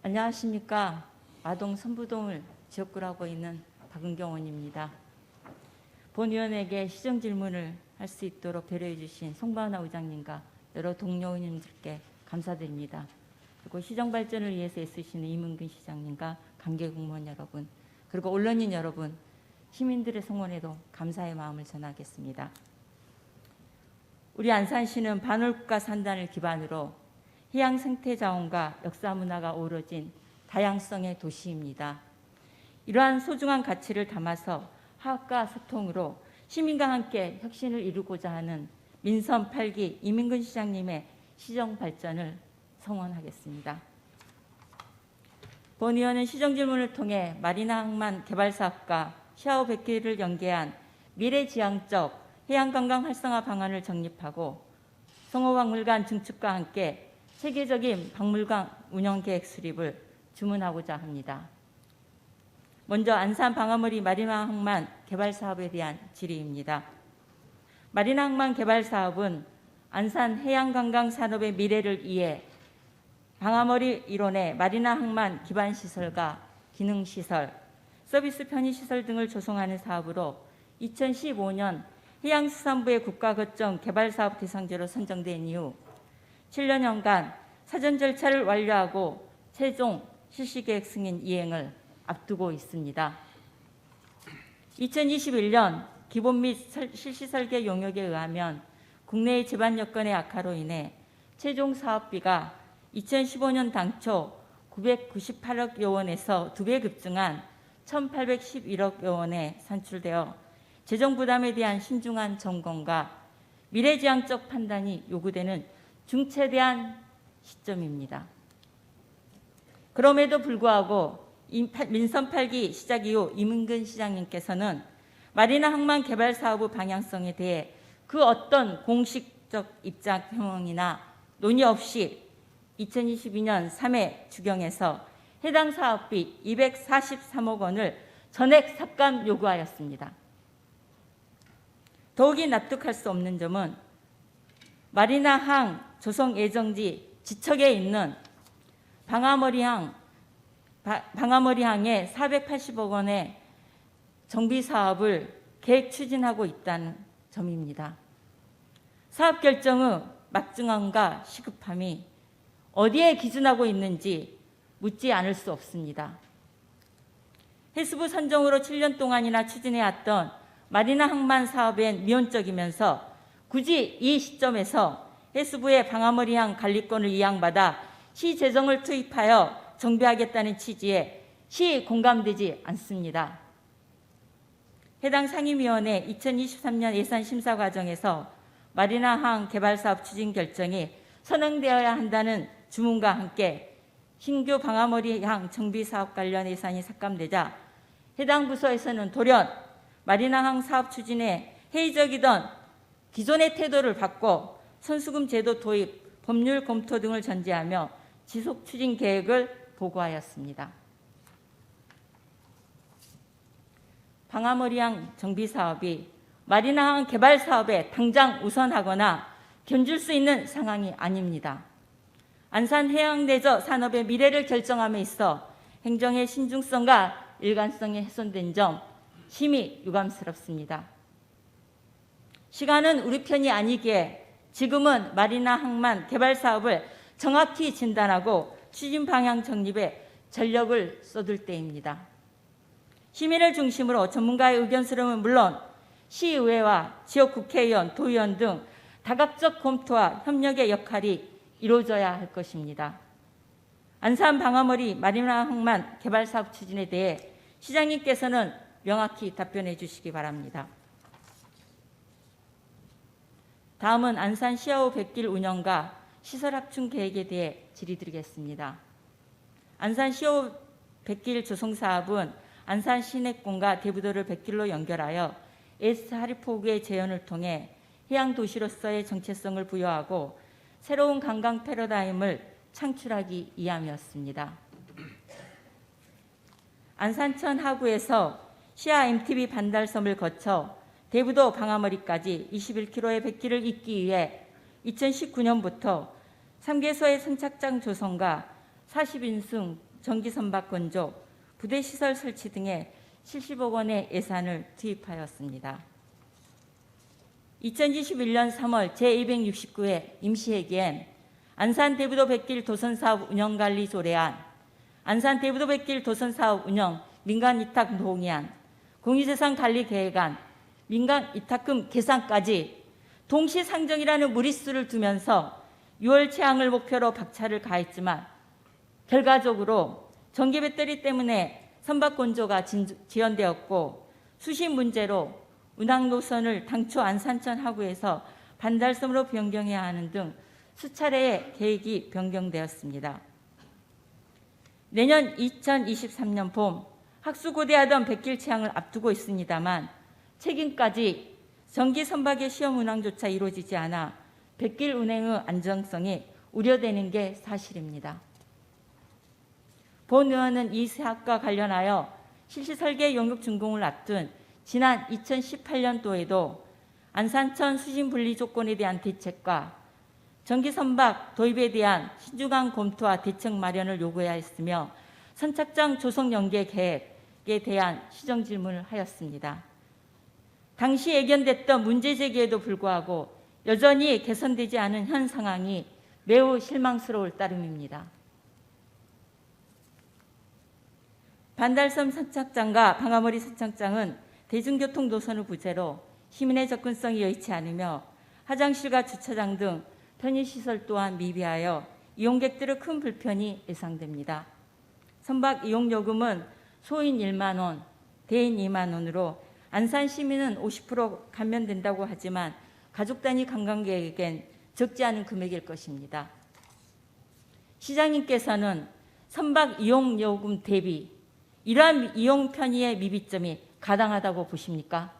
안녕하십니까. 아동 선부동을 지역구로 하고 있는 박은경 의원입니다. 본위원에게 시정 질문을 할 수 있도록 배려해 주신 송바은하 의장님과 여러 동료 의원님들께 감사드립니다. 그리고 시정 발전을 위해서 애쓰시는 이문근 시장님과 관계 공무원 여러분, 그리고 언론인 여러분, 시민들의 성원에도 감사의 마음을 전하겠습니다. 우리 안산시는 반월국가 산단을 기반으로 해양 생태 자원과 역사 문화가 어우러진 다양성의 도시입니다. 이러한 소중한 가치를 담아서 화합과 소통으로 시민과 함께 혁신을 이루고자 하는 민선 8기 이민근 시장님의 시정 발전을 성원하겠습니다. 본 의원은 시정 질문을 통해 마리나 항만 개발 사업과 시아오 100기를 연계한 미래지향적 해양관광 활성화 방안을 정립하고 성호박물관 증축과 함께 체계적인 박물관 운영 계획 수립을 주문하고자 합니다. 먼저 안산 방아머리 마리나 항만 개발 사업에 대한 질의입니다. 마리나 항만 개발 사업은 안산 해양관광 산업의 미래를 위해 방아머리 일원의 마리나 항만 기반 시설과 기능 시설, 서비스 편의시설 등을 조성하는 사업으로 2015년 해양수산부의 국가거점 개발사업 대상지로 선정된 이후 7년여간 사전 절차를 완료하고 최종 실시계획 승인 이행을 앞두고 있습니다. 2021년 기본 및 실시설계 용역에 의하면 국내의 제반 여건의 악화로 인해 최종 사업비가 2015년 당초 998억여 원에서 2배 급증한 1,811억여 원에 산출되어 재정 부담에 대한 신중한 점검과 미래지향적 판단이 요구되는 중차대한 시점입니다. 그럼에도 불구하고 민선 8기 시작 이후 이문근 시장님께서는 마리나 항만 개발 사업의 방향성에 대해 그 어떤 공식적 입장 표명이나 논의 없이 2022년 3회 주경에서 해당 사업비 243억 원을 전액 삭감 요구하였습니다. 더욱이 납득할 수 없는 점은 마리나 항 조성 예정지 지척에 있는 방아머리항의 480억 원의 정비 사업을 계획 추진하고 있다는 점입니다. 사업 결정의 막중함과 시급함이 어디에 기준하고 있는지 묻지 않을 수 없습니다. 해수부 선정으로 7년 동안이나 추진해왔던 마리나 항만 사업엔 미온적이면서 굳이 이 시점에서 해수부의 방아머리항 관리권을 이양받아 시 재정을 투입하여 정비하겠다는 취지에 시 공감되지 않습니다. 해당 상임위원회 2023년 예산 심사 과정에서 마리나 항 개발 사업 추진 결정이 선행되어야 한다는 주문과 함께 신규 방아머리항 정비 사업 관련 예산이 삭감되자 해당 부서에서는 돌연 마리나 항 사업 추진에 회의적이던 기존의 태도를 바꿔 선수금 제도 도입, 법률 검토 등을 전제하며 지속 추진 계획을 보고하였습니다. 방아머리항 정비 사업이 마리나 항 개발 사업에 당장 우선하거나 견줄 수 있는 상황이 아닙니다. 안산 해양대저 산업의 미래를 결정함에 있어 행정의 신중성과 일관성이 훼손된 점 심히 유감스럽습니다. 시간은 우리 편이 아니기에 지금은 마리나 항만 개발 사업을 정확히 진단하고 추진 방향 정립에 전력을 쏟을 때입니다. 시민을 중심으로 전문가의 의견 수렴은 물론 시의회와 지역 국회의원, 도의원 등 다각적 검토와 협력의 역할이 이루어져야 할 것입니다. 안산 방아머리 마리나 항만 개발 사업 추진에 대해 시장님께서는 명확히 답변해 주시기 바랍니다. 다음은 안산 시아오 100길 운영과 시설 확충 계획에 대해 질의드리겠습니다. 안산 시아오 100길 조성 사업은 안산 시내권과 대부도를 100길로 연결하여 S 하리포구의 재현을 통해 해양 도시로서의 정체성을 부여하고 새로운 관광 패러다임을 창출하기 위함이었습니다. 안산천 하구에서 시아 MTB 반달섬을 거쳐 대부도 방아머리까지 21km의 100길을 잇기 위해 2019년부터 3개소의 선착장 조성과 40인승 전기 선박 건조, 부대 시설 설치 등에 70억 원의 예산을 투입하였습니다. 2021년 3월 제269회 임시회기엔 안산대부도 백길 도선사업 운영관리 조례안, 안산대부도 백길 도선사업 운영 민간위탁 동의안, 공유재산관리계획안, 민간위탁금 계산까지 동시상정이라는 무리수를 두면서 6월 채항을 목표로 박차를 가했지만 결과적으로 전기 배터리 때문에 선박 건조가 지연되었고 수신 문제로 운항 노선을 당초 안산천 하구에서 반달섬으로 변경해야 하는 등 수차례의 계획이 변경되었습니다. 내년 2023년 봄 학수고대하던 백길 채항을 앞두고 있습니다만 최근까지 전기 선박의 시험 운항조차 이루어지지 않아 백길 운행의 안정성이 우려되는 게 사실입니다. 본 의원은 이 사업과 관련하여 실시 설계 용역 준공을 앞둔 지난 2018년도에도 안산천 수신 분리 조건에 대한 대책과 전기 선박 도입에 대한 신중한 검토와 대책 마련을 요구해야 했으며 선착장 조성 연계 계획에 대한 시정 질문을 하였습니다. 당시 예견됐던 문제 제기에도 불구하고 여전히 개선되지 않은 현 상황이 매우 실망스러울 따름입니다. 반달섬 선착장과 방아머리 선착장은 대중교통 노선을 부재로 시민의 접근성이 여의치 않으며 화장실과 주차장 등 편의시설 또한 미비하여 이용객들의 큰 불편이 예상됩니다. 선박 이용요금은 소인 1만 원, 대인 2만 원으로 안산 시민은 50% 감면된다고 하지만 가족 단위 관광객에겐 적지 않은 금액일 것입니다. 시장님께서는 선박 이용요금 대비 이러한 이용 편의의 미비점이 가당하다고 보십니까?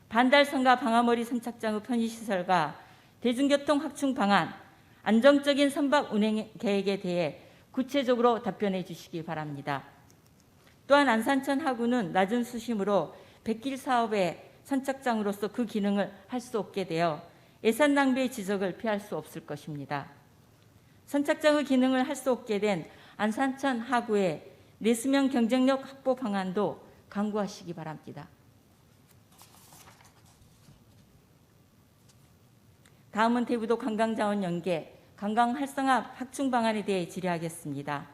반달섬과 방아머리 선착장의 편의시설과 대중교통 확충 방안, 안정적인 선박 운행 계획에 대해 구체적으로 답변해 주시기 바랍니다. 또한 안산천 하구는 낮은 수심으로 백길 사업의 선착장으로서 그 기능을 할 수 없게 되어 예산 낭비의 지적을 피할 수 없을 것입니다. 선착장의 기능을 할 수 없게 된 안산천 하구의 내수면 경쟁력 확보 방안도 강구하시기 바랍니다. 다음은 대부도 관광자원 연계, 관광 활성화 확충 방안에 대해 질의하겠습니다.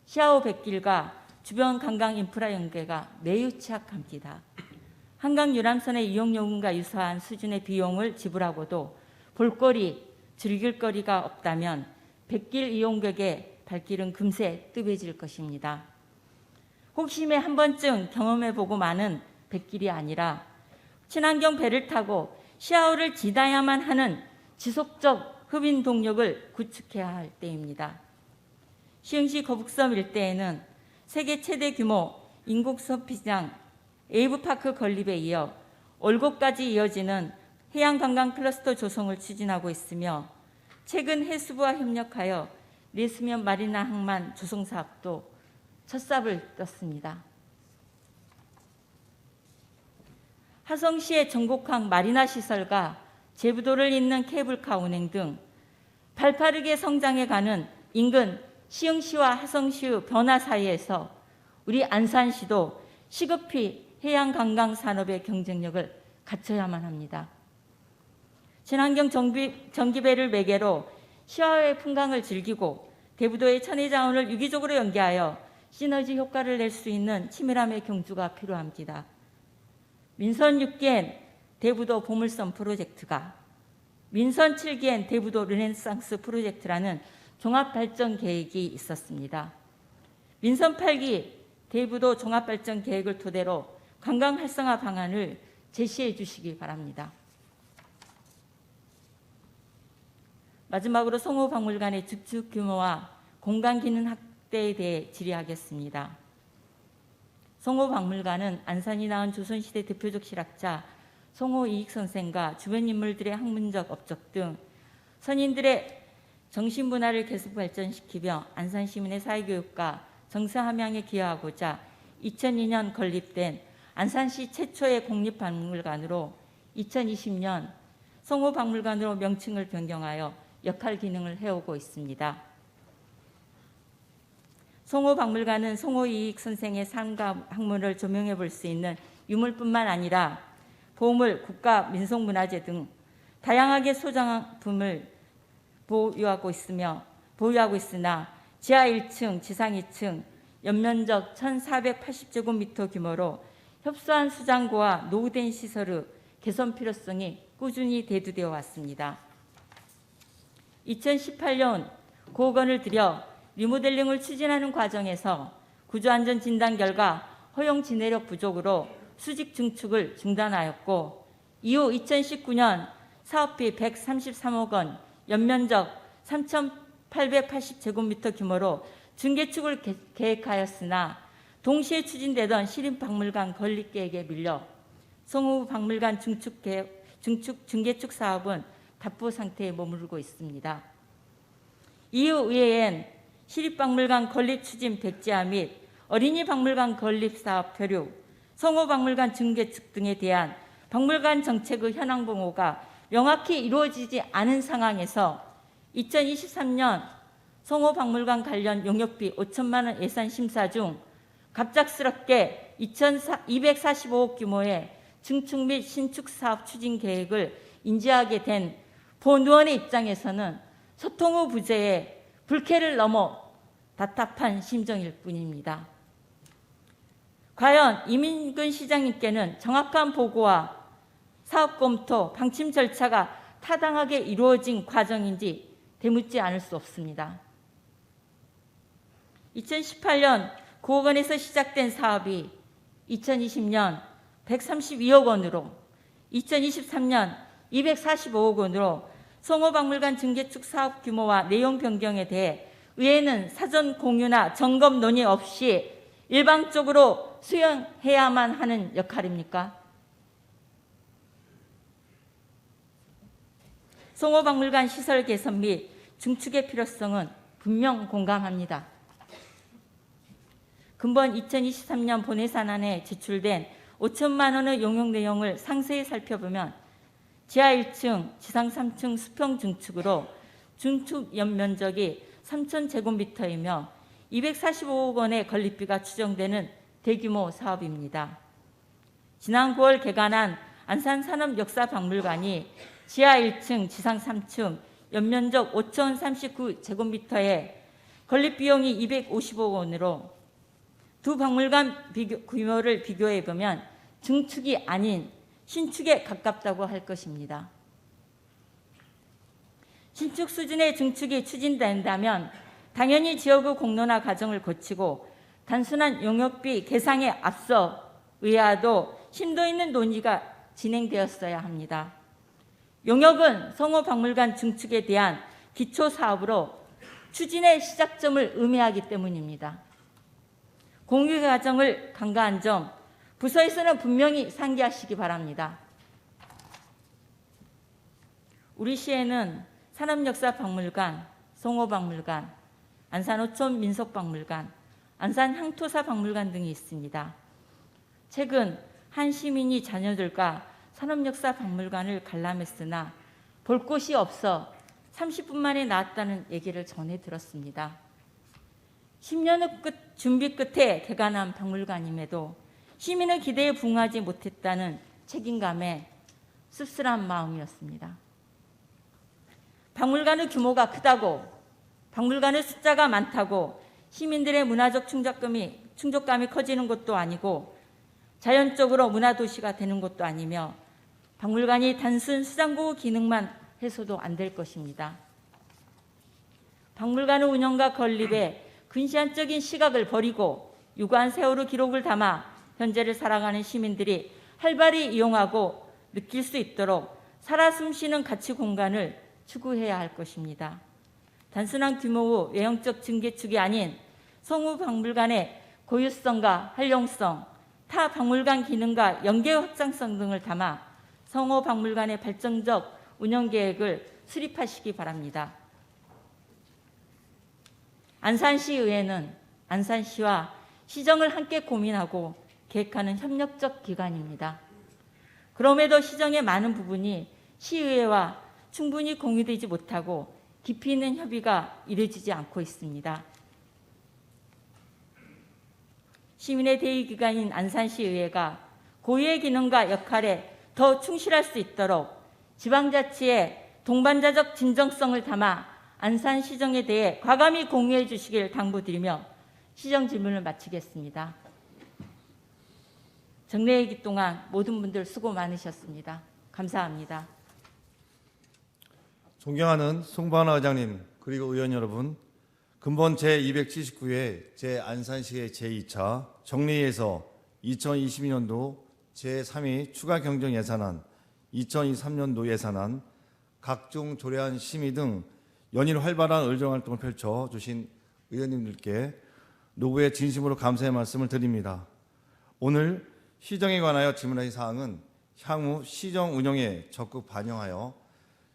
시아오 백길과 주변 관광 인프라 연계가 매우 취약합니다. 한강 유람선의 이용요금과 유사한 수준의 비용을 지불하고도 볼거리, 즐길 거리가 없다면 백길 이용객의 발길은 금세 뜨개질 것입니다. 호기심에 한 번쯤 경험해보고 마는 백길이 아니라 친환경 배를 타고 시아오를 지나야만 하는 지속적 흡인 동력을 구축해야 할 때입니다. 시흥시 거북섬 일대에는 세계 최대 규모 인공서피장 웨이브파크 건립에 이어 올곡까지 이어지는 해양관광 클러스터 조성을 추진하고 있으며 최근 해수부와 협력하여 내수면 마리나 항만 조성 사업도 첫 삽을 떴습니다. 하성시의 전곡항 마리나 시설과 제부도를 잇는 케이블카 운행 등 발빠르게 성장해가는 인근 시흥시와 하성시의 변화 사이에서 우리 안산시도 시급히 해양관광 산업의 경쟁력을 갖춰야만 합니다. 친환경 전기배를 매개로 시와의 풍광을 즐기고 대부도의 천혜자원을 유기적으로 연계하여 시너지 효과를 낼 수 있는 치밀함의 경주가 필요합니다. 민선 6기엔 대부도 보물섬 프로젝트가, 민선 7기엔 대부도 르네상스 프로젝트라는 종합발전 계획이 있었습니다. 민선 8기 대부도 종합발전 계획을 토대로 관광 활성화 방안을 제시해 주시기 바랍니다. 마지막으로 송호박물관의 축축 규모와 공간 기능 확대에 대해 질의하겠습니다. 송호박물관은 안산이 낳은 조선시대 대표적 실학자 송호이익 선생과 주변 인물들의 학문적 업적 등 선인들의 정신문화를 계속 발전시키며 안산 시민의 사회교육과 정서함양에 기여하고자 2002년 건립된 안산시 최초의 공립박물관으로 2020년 송호박물관으로 명칭을 변경하여 역할 기능을 해오고 있습니다. 송호박물관은 송호이익 선생의 삶과 학문을 조명해 볼 수 있는 유물뿐만 아니라 보물, 국가, 민속문화재 등 다양하게 소장품을 보유하고 있으나 지하 1층, 지상 2층, 연면적 1,480제곱미터 규모로 협소한 수장고와 노후된 시설의 개선 필요성이 꾸준히 대두되어 왔습니다. 2018년 9억 원을 들여 리모델링을 추진하는 과정에서 구조안전 진단 결과 허용 진해력 부족으로 수직 증축을 중단하였고, 이후 2019년 사업비 133억 원, 연면적 3,880제곱미터 규모로 중개축을 계획하였으나 동시에 추진되던 시립박물관 건립 계획에 밀려 송호박물관 중개축 사업은 답보 상태에 머무르고 있습니다. 이후 의회엔 시립박물관 건립 추진 백지화 및 어린이 박물관 건립 사업 표류, 송호박물관 중개축 등에 대한 박물관 정책의 현황 보고가 명확히 이루어지지 않은 상황에서 2023년 송호박물관 관련 용역비 5천만 원 예산 심사 중 갑작스럽게 245억 규모의 증축 및 신축 사업 추진 계획을 인지하게 된 본의원의 입장에서는 소통 후 부재에 불쾌를 넘어 답답한 심정일 뿐입니다. 과연 이민근 시장님께는 정확한 보고와 사업 검토, 방침 절차가 타당하게 이루어진 과정인지 되묻지 않을 수 없습니다. 2018년 9억 원에서 시작된 사업이 2020년 132억 원으로 2023년 245억 원으로 송호박물관 증개축 사업 규모와 내용 변경에 대해 의회는 사전 공유나 점검 논의 없이 일방적으로 수용해야만 하는 역할입니까? 송호박물관 시설 개선 및 증축의 필요성은 분명 공감합니다. 근본 2023년 본예산안에 지출된 5천만 원의 용역 내용을 상세히 살펴보면 지하 1층, 지상 3층 수평 증축으로 증축 연면적이 3,000제곱미터이며 245억 원의 건립비가 추정되는 대규모 사업입니다. 지난 9월 개관한 안산산업역사박물관이 지하 1층, 지상 3층, 연면적 5,039제곱미터에 건립비용이 255억 원으로 두 박물관 규모를 비교해보면 증축이 아닌 신축에 가깝다고 할 것입니다. 신축 수준의 증축이 추진된다면 당연히 지역의 공론화 과정을 거치고 단순한 용역비 계상에 앞서 의아도 심도 있는 논의가 진행되었어야 합니다. 용역은 송호박물관 증축에 대한 기초사업으로 추진의 시작점을 의미하기 때문입니다. 공유 과정을 간과한 점 부서에서는 분명히 상기하시기 바랍니다. 우리 시에는 산업역사박물관, 송호박물관, 안산어촌 민속박물관, 안산향토사박물관 등이 있습니다. 최근 한 시민이 자녀들과 산업역사박물관을 관람했으나 볼 곳이 없어 30분 만에 나왔다는 얘기를 전해 들었습니다. 10년의 준비 끝에 개관한 박물관임에도 시민의 기대에 부응하지 못했다는 책임감에 씁쓸한 마음이었습니다. 박물관의 규모가 크다고, 박물관의 숫자가 많다고 시민들의 문화적 충족감이 커지는 것도 아니고 자연적으로 문화도시가 되는 것도 아니며 박물관이 단순 수장고 기능만 해서도 안 될 것입니다. 박물관의 운영과 건립에 근시안적인 시각을 버리고 유구한 세월의 기록을 담아 현재를 살아가는 시민들이 활발히 이용하고 느낄 수 있도록 살아 숨쉬는 가치 공간을 추구해야 할 것입니다. 단순한 규모의 외형적 증개축이 아닌 송호박물관의 고유성과 활용성, 타 박물관 기능과 연계 확장성 등을 담아 송호박물관의 발전적 운영계획을 수립하시기 바랍니다. 안산시의회는 안산시와 시정을 함께 고민하고 계획하는 협력적 기관입니다. 그럼에도 시정의 많은 부분이 시의회와 충분히 공유되지 못하고 깊이 있는 협의가 이루어지지 않고 있습니다. 시민의 대의기관인 안산시의회가 고유의 기능과 역할에 더 충실할 수 있도록 지방자치의 동반자적 진정성을 담아 안산시정에 대해 과감히 공유해 주시길 당부드리며 시정 질문을 마치겠습니다. 정례회기 동안 모든 분들 수고 많으셨습니다. 감사합니다. 존경하는 송반화 의장님 그리고 의원 여러분, 근본 제279회 제안산시의 제2차 정례회에서 2022년도 제3위 추가 경정 예산안, 2023년도 예산안, 각종 조례안 심의 등 연일 활발한 의정활동을 펼쳐주신 의원님들께 노고에 진심으로 감사의 말씀을 드립니다. 오늘 시정에 관하여 질문하신 사항은 향후 시정 운영에 적극 반영하여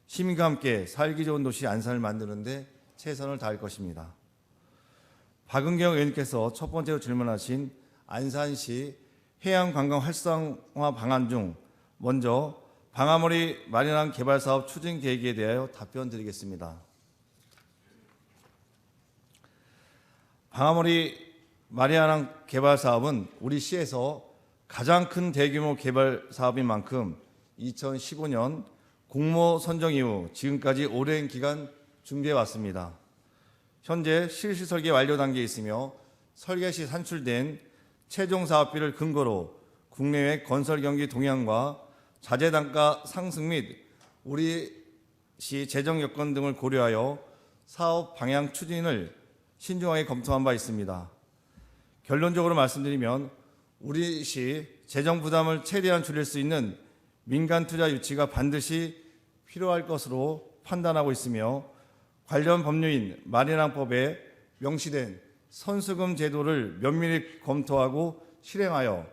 시민과 함께 살기 좋은 도시 안산을 만드는 데 최선을 다할 것입니다. 박은경 의원님께서 첫 번째로 질문하신 안산시 해양관광 활성화 방안 중 먼저 방아머리 마린항 개발사업 추진 계획에 대하여 답변드리겠습니다. 방아머리 마린항 개발 사업은 우리 시에서 가장 큰 대규모 개발 사업인 만큼 2015년 공모 선정 이후 지금까지 오랜 기간 준비해 왔습니다. 현재 실시 설계 완료 단계에 있으며 설계 시 산출된 최종 사업비를 근거로 국내외 건설 경기 동향과 자재 단가 상승 및 우리 시 재정 여건 등을 고려하여 사업 방향 추진을 신중하게 검토한 바 있습니다. 결론적으로 말씀드리면 우리 시 재정 부담을 최대한 줄일 수 있는 민간 투자 유치가 반드시 필요할 것으로 판단하고 있으며 관련 법률인 마린항법에 명시된 선수금 제도를 면밀히 검토하고 실행하여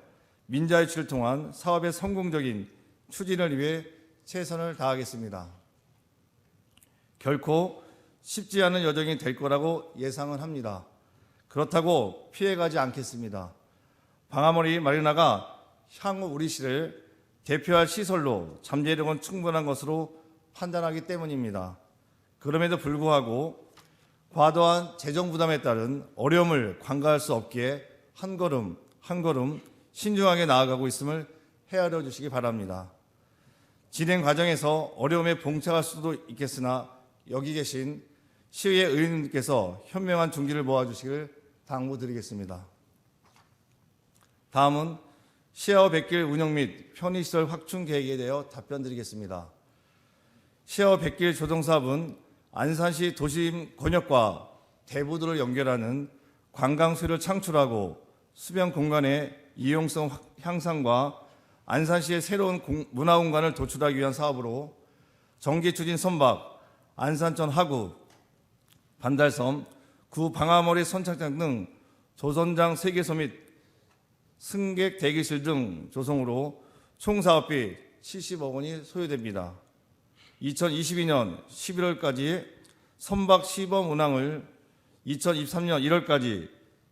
민자 유치를 통한 사업의 성공적인 추진을 위해 최선을 다하겠습니다. 결코 쉽지 않은 여정이 될 거라고 예상은 합니다. 그렇다고 피해가지 않겠습니다. 방아머리 마리나가 향후 우리 시를 대표할 시설로 잠재력은 충분한 것으로 판단하기 때문입니다. 그럼에도 불구하고 과도한 재정 부담에 따른 어려움을 관가할 수 없기에 한 걸음 한 걸음 신중하게 나아가고 있음을 헤아려 주시기 바랍니다. 진행 과정에서 어려움에 봉착할 수도 있겠으나 여기 계신 시의회 의원님께서 현명한 중지를 모아주시길 당부드리겠습니다. 다음은 시야호 백길 운영 및 편의시설 확충 계획에 대해 답변드리겠습니다. 시야호 백길 조성사업은 안산시 도심 권역과 대부도를 연결하는 관광수를 창출하고 수변 공간의 이용성 향상과 안산시의 새로운 문화공간을 도출하기 위한 사업으로 정기추진 선박, 안산천 하구, 반달섬, 구 방아머리 선착장 등 조선장 3개소 및 승객 대기실 등 조성으로 총 사업비 70억 원이 소요됩니다. 2022년 11월까지 선박 시범 운항을 2023년 1월까지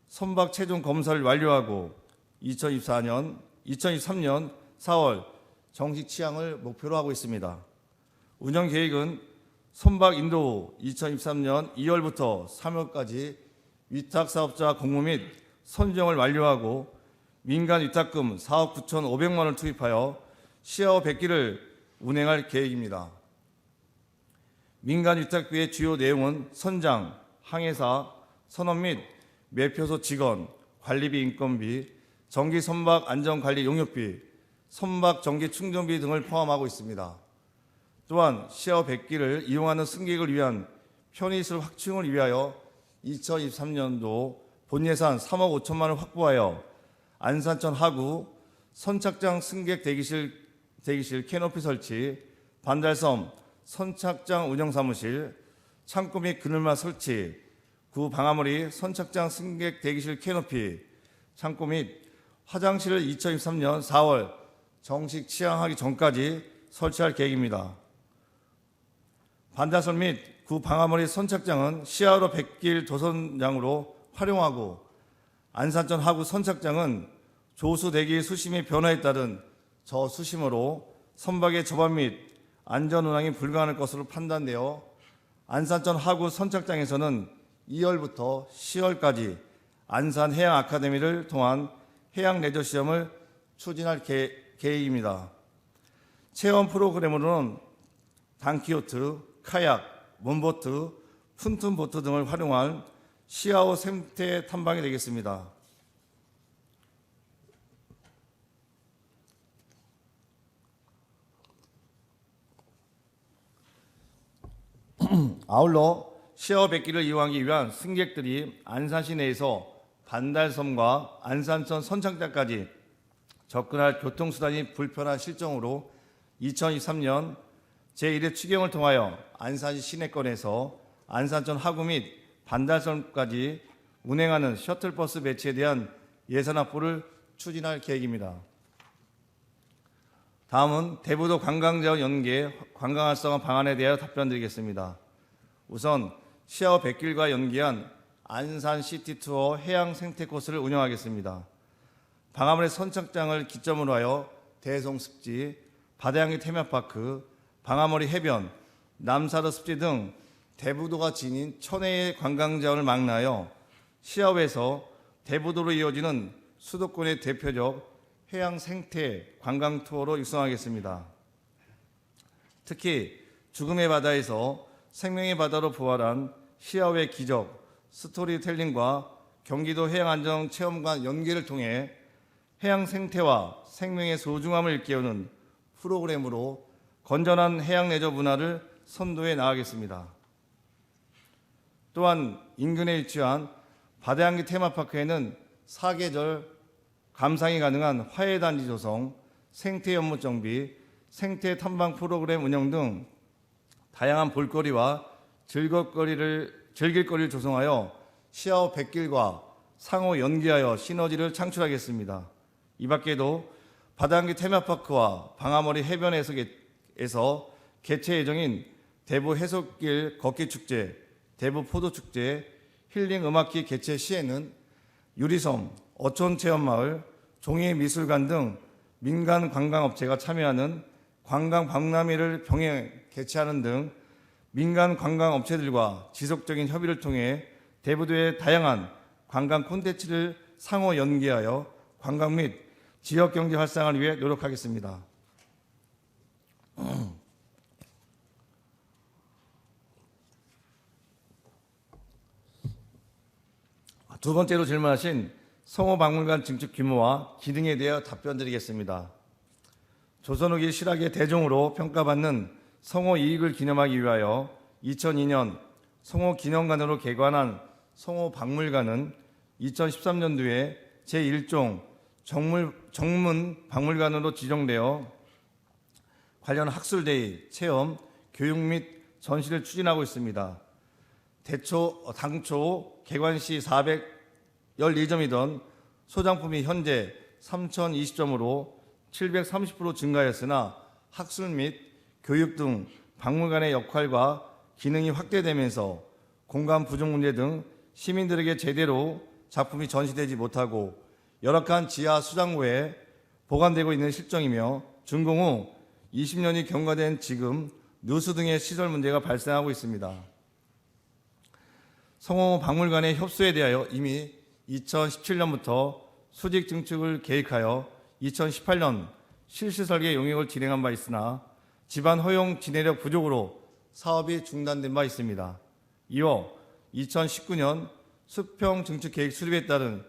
선박 최종 검사를 완료하고 2023년 4월 정식 취항을 목표로 하고 있습니다. 운영 계획은 선박 인도 후 2023년 2월부터 3월까지 위탁 사업자 공모 및 선정을 완료하고 민간 위탁금 4억 9,500만 원을 투입하여 시야호 100기를 운행할 계획입니다. 민간 위탁비의 주요 내용은 선장, 항해사, 선원 및 매표소 직원, 관리비 인건비, 정기 선박 안전관리 용역비, 선박 전기 충전비 등을 포함하고 있습니다. 또한 시야호 100기를 이용하는 승객을 위한 편의시설 확충을 위하여 2023년도 본예산 3억 5천만 원을 확보하여 안산천 하구, 선착장 승객 대기실 캐노피 설치, 반달섬 선착장 운영사무실, 창고 및 그늘막 설치, 구 방아머리 선착장 승객 대기실 캐노피, 창고 및 화장실을 2023년 4월 정식 취항하기 전까지 설치할 계획입니다. 반달섬 및 구 방아머리 선착장은 시야호 100길 조선장으로 활용하고 안산천 하구 선착장은 조수 대기 수심의 변화에 따른 저수심으로 선박의 접안 및 안전 운항이 불가능할 것으로 판단되어 안산천 하구 선착장에서는 2월부터 10월까지 안산 해양 아카데미를 통한 해양 레저 시험을 추진할 계획입니다. 체험 프로그램으로는 단키호트, 카약, 몬보트, 푼툰보트 등을 활용한 시아오 생태 탐방이 되겠습니다. 아울러 시아오 백기를 이용하기 위한 승객들이 안산시 내에서 반달섬과 안산천 선착장까지 접근할 교통수단이 불편한 실정으로 2023년 제1회 추경을 통하여 안산시 시내권에서 안산천 하구 및 반달섬까지 운행하는 셔틀버스 배치에 대한 예산 확보를 추진할 계획입니다. 다음은 대부도 관광자원 연계 관광 활성화 방안에 대하여 답변드리겠습니다. 우선 시아오 백길과 연계한 안산 시티투어 해양 생태 코스를 운영하겠습니다. 방화문의 선착장을 기점으로 하여 대송습지, 바다향기 테마파크, 방화머리 해변, 남사르 습지 등 대부도가 지닌 천혜의 관광자원을 망라하여 시아오에서 대부도로 이어지는 수도권의 대표적 해양 생태 관광 투어로 육성하겠습니다. 특히 죽음의 바다에서 생명의 바다로 부활한 시아오의 기적, 스토리텔링과 경기도 해양안전체험관 연계를 통해 해양 생태와 생명의 소중함을 일깨우는 프로그램으로 건전한 해양 레저 문화를 선도해 나가겠습니다. 또한 인근에 위치한 바다향기 테마파크에는 사계절 감상이 가능한 화해단지 조성, 생태 연못 정비, 생태 탐방 프로그램 운영 등 다양한 볼거리와 즐길 거리를 조성하여 시아오 백길과 상호 연계하여 시너지를 창출하겠습니다. 이 밖에도 바다향기 테마파크와 방화머리 해변에서 개최 예정인 대부 해수길 걷기 축제, 대부 포도 축제, 힐링 음악기 개최 시에는 유리섬, 어촌체험마을, 종이미술관 등 민간 관광업체가 참여하는 관광 박람회를 병행 개최하는 등 민간 관광업체들과 지속적인 협의를 통해 대부도의 다양한 관광 콘텐츠를 상호 연계하여 관광 및 지역경제 활성화를 위해 노력하겠습니다. 두 번째로 질문하신 성호박물관 증축 규모와 기능에 대하여 답변드리겠습니다. 조선 후기 실학의 대종으로 평가받는 성호 이익을 기념하기 위하여 2002년 성호기념관으로 개관한 성호박물관은 2013년도에 제1종 정문 박물관으로 지정되어 관련 학술대회, 체험, 교육 및 전시를 추진하고 있습니다. 당초 개관 시 414점이던 소장품이 현재 3020점으로 730% 증가했으나 학술 및 교육 등 박물관의 역할과 기능이 확대되면서 공간 부족 문제 등 시민들에게 제대로 작품이 전시되지 못하고 열악한 지하 수장고에 보관되고 있는 실정이며 준공 후 20년이 경과된 지금 누수 등의 시설 문제가 발생하고 있습니다. 성호 박물관의 협소에 대하여 이미 2017년부터 수직 증축을 계획하여 2018년 실시 설계 용역을 진행한 바 있으나 집안 허용 진행력 부족으로 사업이 중단된 바 있습니다. 이어 2019년 수평 증축 계획 수립에 따른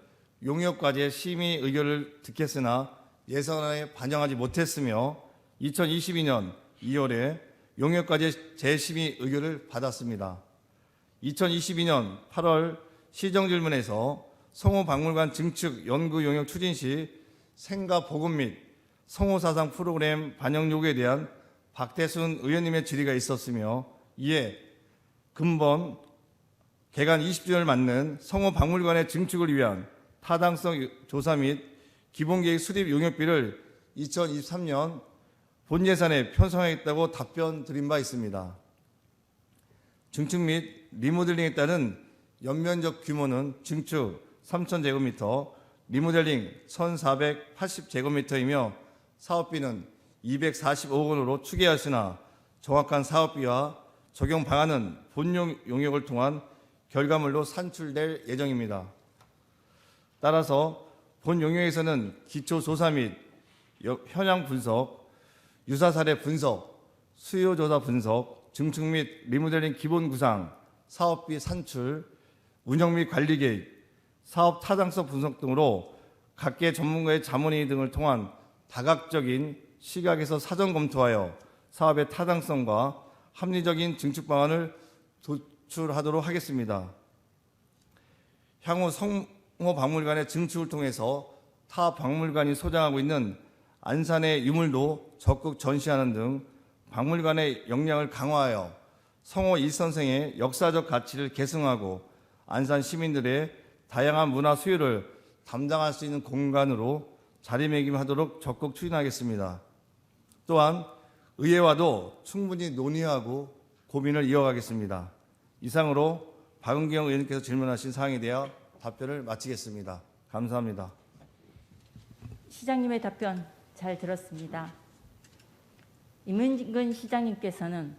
용역과제 심의 의결을 듣겠으나 예산안에 반영하지 못했으며 2022년 2월에 용역과제 재심의 의결을 받았습니다. 2022년 8월 시정질문에서 성호박물관 증축 연구 용역 추진 시 생가 보급 및 성호사상 프로그램 반영 요구에 대한 박대순 의원님의 질의가 있었으며 이에 근본 개관 20주년을 맞는 성호박물관의 증축을 위한 타당성 조사 및 기본계획 수립 용역비를 2023년 본예산에 편성하겠다고 답변 드린 바 있습니다. 증축 및 리모델링에 따른 연면적 규모는 증축 3,000제곱미터, 리모델링 1,480제곱미터이며 사업비는 245억 원으로 추계하였으나 정확한 사업비와 적용 방안은 본용 용역을 통한 결과물로 산출될 예정입니다. 따라서 본 용역에서는 기초조사 및 현황 분석, 유사 사례 분석, 수요 조사 분석, 증축 및 리모델링 기본 구상, 사업비 산출, 운영 및 관리 계획, 사업 타당성 분석 등으로 각계 전문가의 자문회의 등을 통한 다각적인 시각에서 사전 검토하여 사업의 타당성과 합리적인 증축 방안을 도출하도록 하겠습니다. 향후 성호 박물관의 증축을 통해서 타 박물관이 소장하고 있는 안산의 유물도 적극 전시하는 등 박물관의 역량을 강화하여 성호 일선생의 역사적 가치를 계승하고 안산 시민들의 다양한 문화 수요를 담당할 수 있는 공간으로 자리매김하도록 적극 추진하겠습니다. 또한 의회와도 충분히 논의하고 고민을 이어가겠습니다. 이상으로 박은경 의원님께서 질문하신 사항에 대해 답변을 마치겠습니다. 감사합니다. 시장님의 답변 잘 들었습니다. 임은근 시장님께서는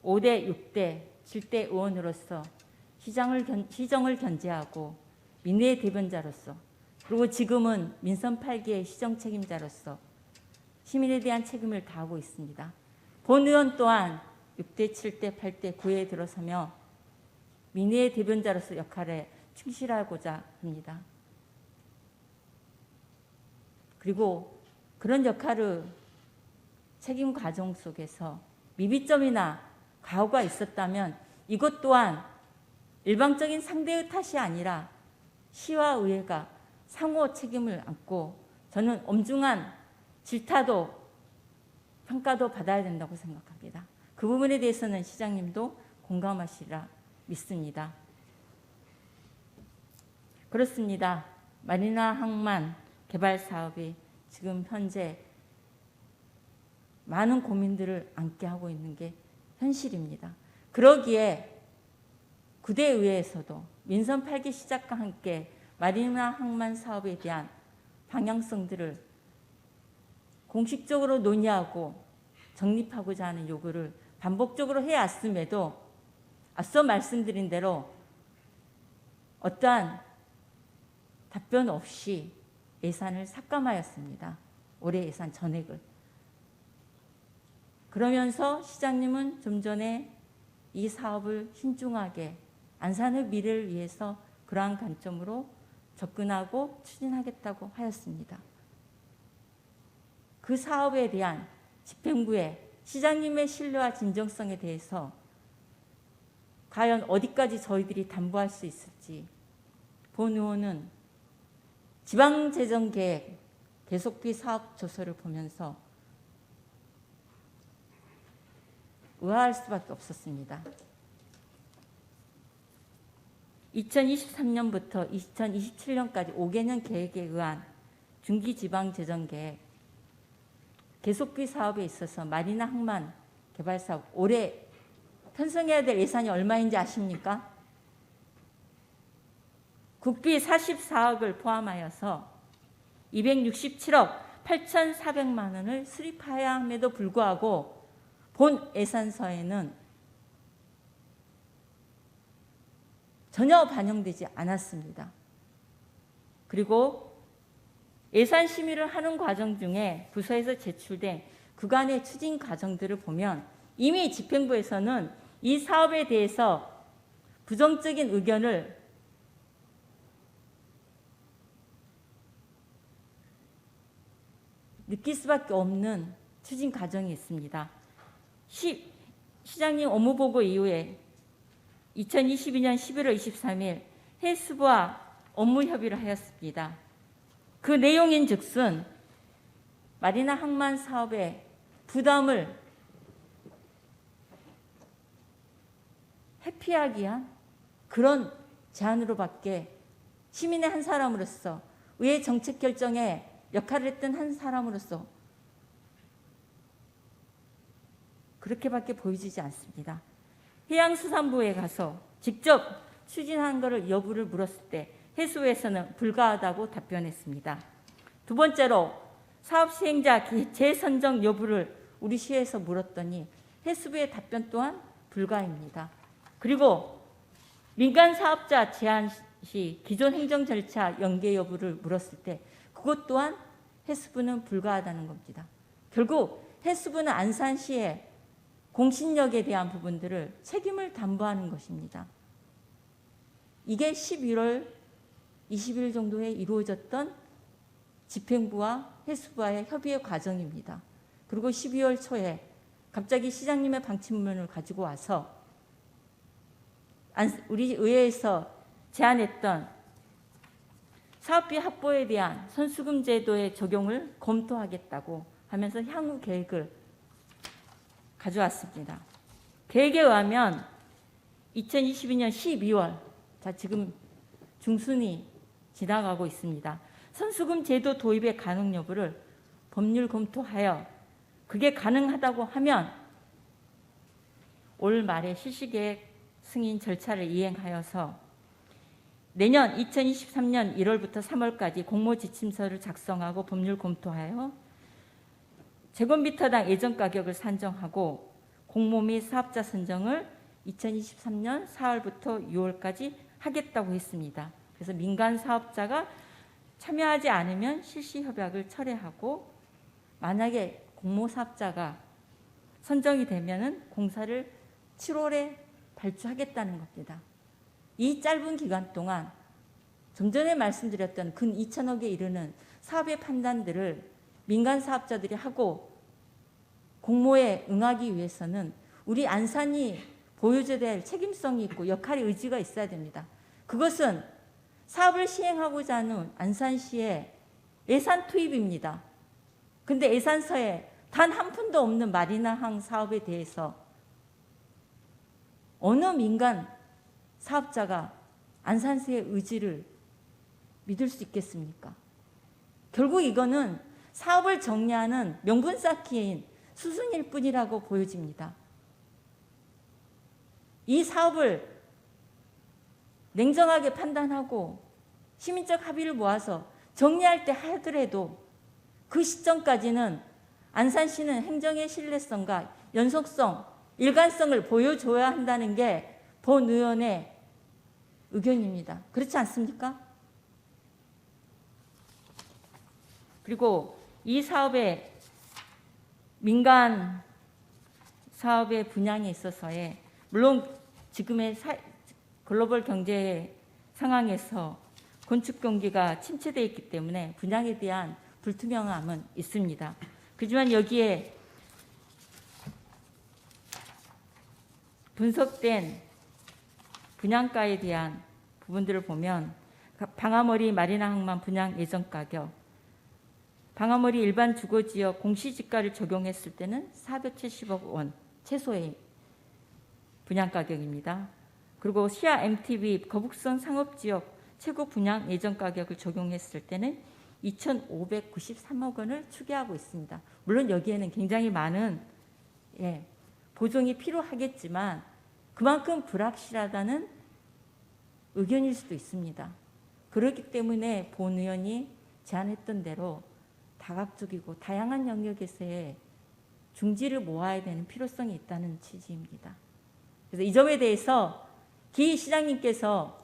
5대, 6대, 7대 의원으로서 시정을 견제하고 민의의 대변자로서 그리고 지금은 민선 8기의 시정 책임자로서 시민에 대한 책임을 다하고 있습니다. 본 의원 또한 6대, 7대, 8대, 9회에 들어서며 민의의 대변자로서 역할에 충실하고자 합니다. 그리고 그런 역할을 책임 과정 속에서 미비점이나 가오가 있었다면 이것 또한 일방적인 상대의 탓이 아니라 시와 의회가 상호 책임을 안고 저는 엄중한 질타도 평가도 받아야 된다고 생각합니다. 그 부분에 대해서는 시장님도 공감하시리라 믿습니다. 그렇습니다. 마리나 항만 개발 사업이 지금 현재 많은 고민들을 안게 하고 있는 게 현실입니다. 그러기에 구대의회에서도 민선 8기 시작과 함께 마리나 항만 사업에 대한 방향성들을 공식적으로 논의하고 정립하고자 하는 요구를 반복적으로 해왔음에도 앞서 말씀드린 대로 어떠한 답변 없이 예산을 삭감하였습니다. 올해 예산 전액을. 그러면서 시장님은 좀 전에 이 사업을 신중하게 안산의 미래를 위해서 그러한 관점으로 접근하고 추진하겠다고 하였습니다. 그 사업에 대한 집행부의 시장님의 신뢰와 진정성에 대해서 과연 어디까지 저희들이 담보할 수 있을지 본 의원은 지방재정계획 계속비 사업 조서를 보면서 의아할 수밖에 없었습니다. 2023년부터 2027년까지 5개년 계획에 의한 중기지방재정계획 계속비 사업에 있어서 마리나 항만 개발 사업 올해 편성해야 될 예산이 얼마인지 아십니까? 국비 44억을 포함하여서 267억 8,400만 원을 수립해야 함에도 불구하고 본 예산서에는 전혀 반영되지 않았습니다. 그리고 예산 심의를 하는 과정 중에 부서에서 제출된 그간의 추진 과정들을 보면 이미 집행부에서는 이 사업에 대해서 부정적인 의견을 느낄 수밖에 없는 추진 과정이 있습니다. 시장님 업무보고 이후에 2022년 11월 23일 해수부와 업무협의를 하였습니다. 그 내용인즉슨 마리나 항만 사업의 부담을 회피하기 위한 그런 제안으로밖에 시민의 한 사람으로서 의회 정책 결정에 역할을 했던 한 사람으로서 그렇게밖에 보여지지 않습니다. 해양수산부에 가서 직접 추진한 것을 여부를 물었을 때 해수부에서는 불가하다고 답변했습니다. 두 번째로 사업 시행자 재선정 여부를 우리 시에서 물었더니 해수부의 답변 또한 불가입니다. 그리고 민간 사업자 제한 것이 기존 행정 절차 연계 여부를 물었을 때 그것 또한 해수부는 불가하다는 겁니다. 결국 해수부는 안산시의 공신력에 대한 부분들을 책임을 담보하는 것입니다. 이게 11월 20일 정도에 이루어졌던 집행부와 해수부와의 협의의 과정입니다. 그리고 12월 초에 갑자기 시장님의 방침문을 가지고 와서 우리 의회에서 제안했던 사업비 확보에 대한 선수금 제도의 적용을 검토하겠다고 하면서 향후 계획을 가져왔습니다. 계획에 의하면 2022년 12월, 자 지금 중순이 지나가고 있습니다. 선수금 제도 도입의 가능 여부를 법률 검토하여 그게 가능하다고 하면 올 말에 실시계획 승인 절차를 이행하여서 내년 2023년 1월부터 3월까지 공모지침서를 작성하고 법률 검토하여 제곱미터당 예정 가격을 산정하고 공모 및 사업자 선정을 2023년 4월부터 6월까지 하겠다고 했습니다. 그래서 민간 사업자가 참여하지 않으면 실시 협약을 철회하고 만약에 공모 사업자가 선정이 되면은 공사를 7월에 발주하겠다는 겁니다. 이 짧은 기간 동안 좀 전에 말씀드렸던 근 2천억에 이르는 사업의 판단들을 민간 사업자들이 하고 공모에 응하기 위해서는 우리 안산이 보여줘야 될 책임성이 있고 역할의 의지가 있어야 됩니다. 그것은 사업을 시행하고자 하는 안산시의 예산 투입입니다. 근데 예산서에 단 한 푼도 없는 마리나항 사업에 대해서 어느 민간 사업자가 안산시의 의지를 믿을 수 있겠습니까? 결국 이거는 사업을 정리하는 명분 쌓기인 수순일 뿐이라고 보여집니다. 이 사업을 냉정하게 판단하고 시민적 합의를 모아서 정리할 때 하더라도 그 시점까지는 안산시는 행정의 신뢰성과 연속성, 일관성을 보여줘야 한다는 게 본 의원의 의견입니다. 그렇지 않습니까? 그리고 이 사업의 민간 사업의 분양에 있어서의 물론 지금의 글로벌 경제 상황에서 건축 경기가 침체되어 있기 때문에 분양에 대한 불투명함은 있습니다. 하지만 여기에 분석된 분양가에 대한 부분들을 보면 방아머리 마리나 항만 분양 예정 가격, 방아머리 일반 주거지역 공시지가를 적용했을 때는 470억 원 최소의 분양가격입니다. 그리고 시야 MTB 거북선 상업지역 최고 분양 예정 가격을 적용했을 때는 2,593억 원을 추계하고 있습니다. 물론 여기에는 굉장히 많은 보정이 필요하겠지만 그만큼 불확실하다는 의견일 수도 있습니다. 그렇기 때문에 본 의원이 제안했던 대로 다각적이고 다양한 영역에서의 중지를 모아야 되는 필요성이 있다는 취지입니다. 그래서 이 점에 대해서 기 시장님께서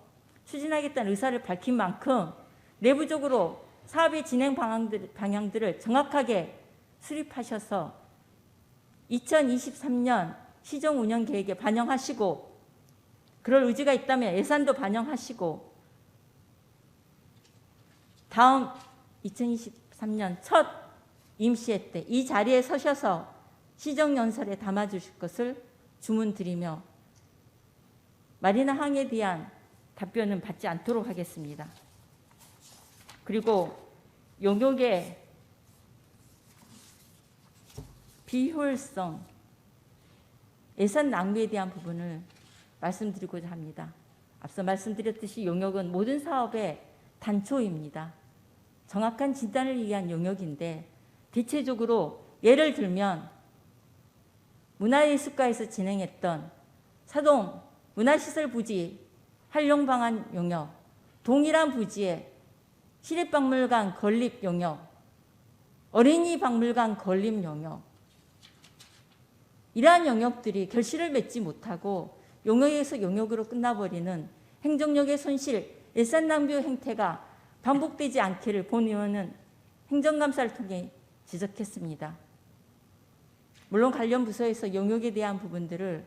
추진하겠다는 의사를 밝힌 만큼 내부적으로 사업의 진행 방향들을 정확하게 수립하셔서 2023년 시정 운영 계획에 반영하시고 그럴 의지가 있다면 예산도 반영하시고 다음 2023년 첫 임시회 때 이 자리에 서셔서 시정연설에 담아주실 것을 주문드리며 마리나항에 대한 답변은 받지 않도록 하겠습니다. 그리고 용역의 비효율성, 예산 낭비에 대한 부분을 말씀드리고자 합니다. 앞서 말씀드렸듯이 용역은 모든 사업의 단초입니다. 정확한 진단을 위한 용역인데 대체적으로 예를 들면 문화예술가에서 진행했던 사동 문화시설 부지 활용 방안 용역, 동일한 부지에 시립박물관 건립 용역, 어린이 박물관 건립 용역, 이러한 영역들이 결실을 맺지 못하고 용역에서 용역으로 끝나버리는 행정력의 손실, 예산 낭비 행태가 반복되지 않기를 본 의원은 행정감사를 통해 지적했습니다. 물론 관련 부서에서 용역에 대한 부분들을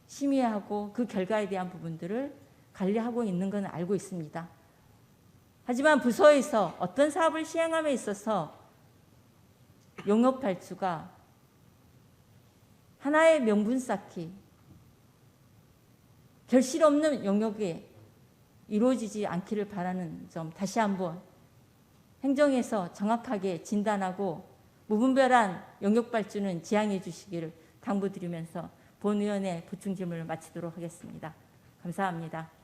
심의하고 그 결과에 대한 부분들을 관리하고 있는 건 알고 있습니다. 하지만 부서에서 어떤 사업을 시행함에 있어서 용역 발주가 하나의 명분 쌓기, 결실 없는 용역에 이루어지지 않기를 바라는 점 다시 한번 행정에서 정확하게 진단하고 무분별한 용역 발주는 지양해 주시기를 당부드리면서 본 의원의 보충 질문을 마치도록 하겠습니다. 감사합니다.